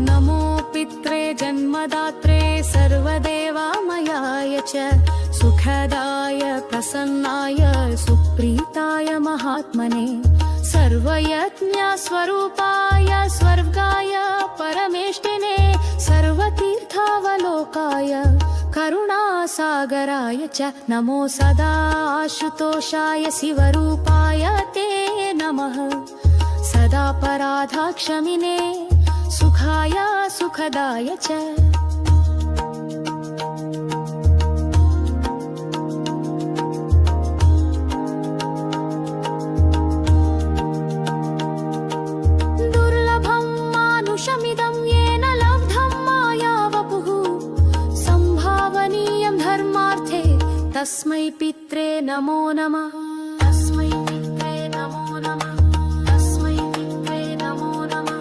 नमो पित्रे जन्मदात्रे सर्वदेवामयाय च सुखदाय प्रसन्नाय सुप्रीताय महात्मने सर्वयज्ञस्वरूपाय स्वर्गाय परमेष्टिने सर्वतीर्थावलोकाय करुणासागराय च नमो सदा आशुतोषाय शिवरूपाय ते नमः सदा पराधाक्षमिने सुखाय सुखदाय च दुर्लभं मानुषमिदं येन लब्धं मायावपुः संभावनीयं धर्मार्थे तस्मै पित्रे नमो नमः।